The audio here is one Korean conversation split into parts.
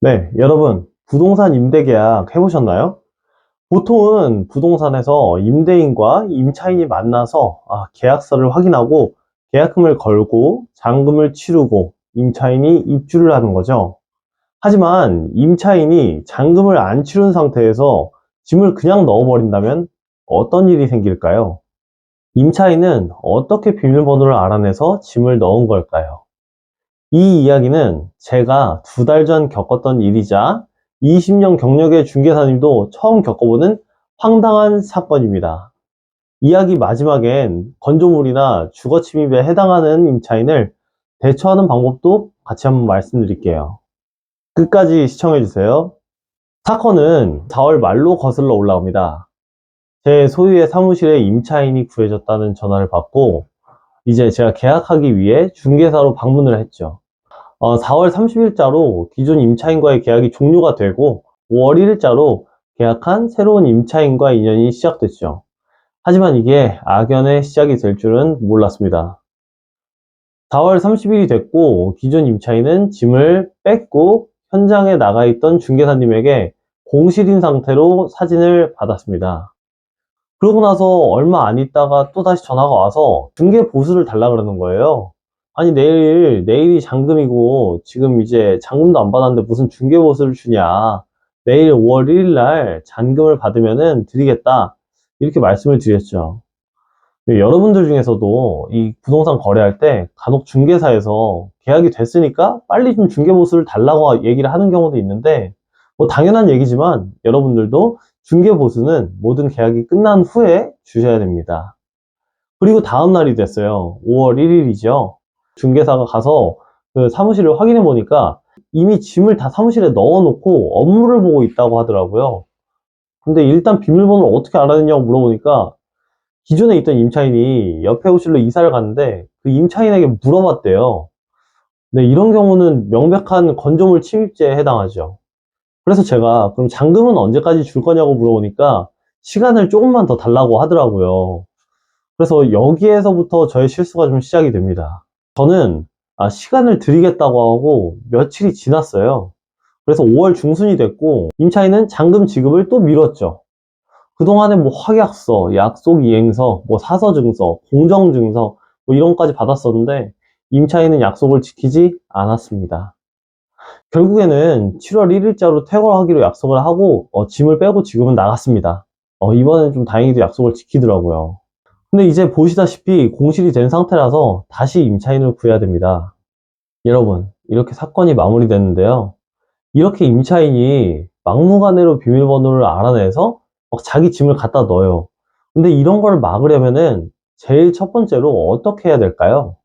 네, 여러분, 부동산 임대 계약 해보셨나요? 보통은 부동산에서 임대인과 임차인이 만나서 계약서를 확인하고 계약금을 걸고 잔금을 치르고 임차인이 입주를 하는 거죠. 하지만 임차인이 잔금을 안 치른 상태에서 짐을 그냥 넣어버린다면 어떤 일이 생길까요? 임차인은 어떻게 비밀번호를 알아내서 짐을 넣은 걸까요? 이 이야기는 제가 2달 전 겪었던 일이자 20년 경력의 중개사님도 처음 겪어보는 황당한 사건입니다. 이야기 마지막엔 건조물이나 주거 침입에 해당하는 임차인을 대처하는 방법도 같이 한번 말씀드릴게요. 끝까지 시청해주세요. 사건은 4월 말로 거슬러 올라옵니다. 제 소유의 사무실에 임차인이 구해졌다는 전화를 받고 이제 제가 계약하기 위해 중개사로 방문을 했죠. 4월 30일자로 기존 임차인과의 계약이 종료가 되고 5월 1일자로 계약한 새로운 임차인과 인연이 시작됐죠. 하지만 이게 악연의 시작이 될 줄은 몰랐습니다. 4월 30일이 됐고 기존 임차인은 짐을 뺏고 현장에 나가 있던 중개사님에게 공실인 상태로 사진을 받았습니다. 그러고 나서 얼마 안 있다가 또 다시 전화가 와서 중개 보수를 달라 그러는 거예요. 아니 내일이 잔금이고 지금 이제 잔금도 안 받았는데 무슨 중개 보수를 주냐. 내일 5월 1일 날 잔금을 받으면은 드리겠다. 이렇게 말씀을 드렸죠. 여러분들 중에서도 이 부동산 거래할 때 간혹 중개사에서 계약이 됐으니까 빨리 좀 중개 보수를 달라고 얘기를 하는 경우도 있는데 뭐 당연한 얘기지만 여러분들도 중개 보수는 모든 계약이 끝난 후에 주셔야 됩니다. 그리고 다음 날이 됐어요. 5월 1일이죠. 중개사가 가서 그 사무실을 확인해 보니까 이미 짐을 다 사무실에 넣어 놓고 업무를 보고 있다고 하더라고요. 근데 일단 비밀번호를 어떻게 알아냈냐고 물어보니까 기존에 있던 임차인이 옆에 호실로 이사를 갔는데 그 임차인에게 물어봤대요. 네, 이런 경우는 명백한 건조물 침입죄에 해당하죠. 그래서 제가 그럼 잔금은 언제까지 줄 거냐고 물어보니까 시간을 조금만 더 달라고 하더라고요. 그래서 여기에서부터 저의 실수가 좀 시작이 됩니다. 저는 시간을 드리겠다고 하고 며칠이 지났어요. 그래서 5월 중순이 됐고 임차인은 잔금 지급을 또 미뤘죠. 그동안에 뭐 확약서, 약속 이행서, 뭐 사서증서, 공정증서 뭐 이런 것까지 받았었는데 임차인은 약속을 지키지 않았습니다. 결국에는 7월 1일자로 퇴거하기로 약속을 하고 짐을 빼고 지금은 나갔습니다. 이번엔 좀 다행히도 약속을 지키더라고요. 근데 이제 보시다시피 공실이 된 상태라서 다시 임차인을 구해야 됩니다. 여러분, 이렇게 사건이 마무리됐는데요. 이렇게 임차인이 막무가내로 비밀번호를 알아내서 막 자기 짐을 갖다 넣어요. 근데 이런 걸 막으려면은 제일 첫 번째로 어떻게 해야 될까요?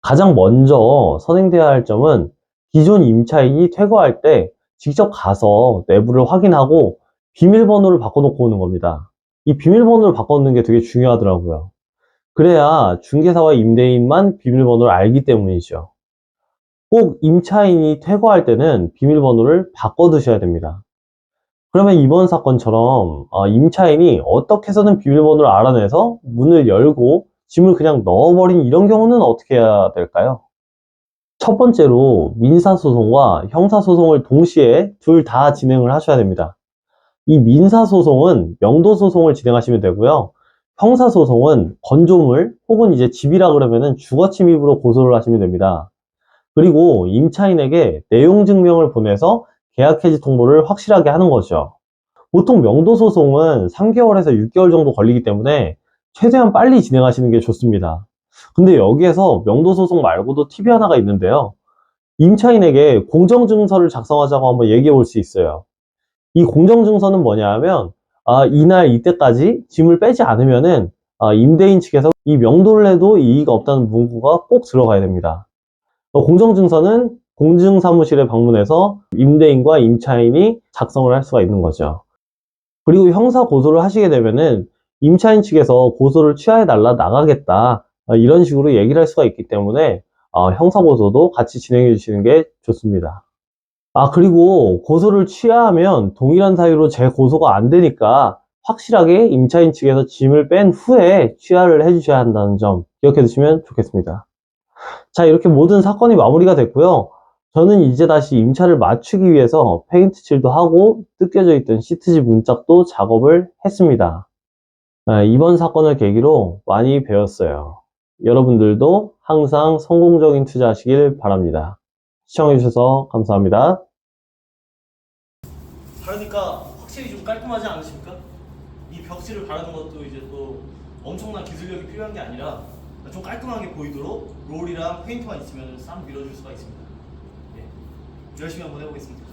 가장 먼저 선행돼야 할 점은 기존 임차인이 퇴거할 때 직접 가서 내부를 확인하고 비밀번호를 바꿔놓고 오는 겁니다. 이 비밀번호를 바꿔놓는 게 되게 중요하더라고요. 그래야 중개사와 임대인만 비밀번호를 알기 때문이죠. 꼭 임차인이 퇴거할 때는 비밀번호를 바꿔두셔야 됩니다. 그러면 이번 사건처럼 임차인이 어떻게 해서든 비밀번호를 알아내서 문을 열고 짐을 그냥 넣어버린 이런 경우는 어떻게 해야 될까요? 첫 번째로 민사소송과 형사소송을 동시에 둘 다 진행을 하셔야 됩니다. 이 민사소송은 명도소송을 진행하시면 되고요. 형사소송은 건조물 혹은 이제 집이라 그러면은 주거침입으로 고소를 하시면 됩니다. 그리고 임차인에게 내용 증명을 보내서 계약 해지 통보를 확실하게 하는 거죠. 보통 명도소송은 3개월에서 6개월 정도 걸리기 때문에 최대한 빨리 진행하시는 게 좋습니다. 근데 여기에서 명도소송 말고도 팁이 하나가 있는데요. 임차인에게 공정증서를 작성하자고 한번 얘기해 볼 수 있어요. 이 공정증서는 뭐냐 하면 이날 이때까지 짐을 빼지 않으면은 임대인 측에서 이 명도를 해도 이의가 없다는 문구가 꼭 들어가야 됩니다. 공정증서는 공증사무실에 방문해서 임대인과 임차인이 작성을 할 수가 있는 거죠. 그리고 형사 고소를 하시게 되면은 임차인 측에서 고소를 취하해달라 나가겠다 이런 식으로 얘기를 할 수가 있기 때문에 형사 고소도 같이 진행해 주시는 게 좋습니다. 그리고 고소를 취하하면 동일한 사유로 재고소가 안 되니까 확실하게 임차인 측에서 짐을 뺀 후에 취하를 해 주셔야 한다는 점 기억해 두시면 좋겠습니다. 자, 이렇게 모든 사건이 마무리가 됐고요. 저는 이제 다시 임차를 맞추기 위해서 페인트 칠도 하고 뜯겨져 있던 시트지 문짝도 작업을 했습니다. 이번 사건을 계기로 많이 배웠어요. 여러분들도 항상 성공적인 투자하시길 바랍니다. 시청해주셔서 감사합니다. 바르니까 확실히 좀 깔끔하지 않으십니까? 이 벽지를 바르는 것도 이제 또 엄청난 기술력이 필요한 게 아니라 좀 깔끔하게 보이도록 롤이랑 페인트만 있으면 싹 밀어줄 수가 있습니다. 예. 열심히 한번 해보겠습니다.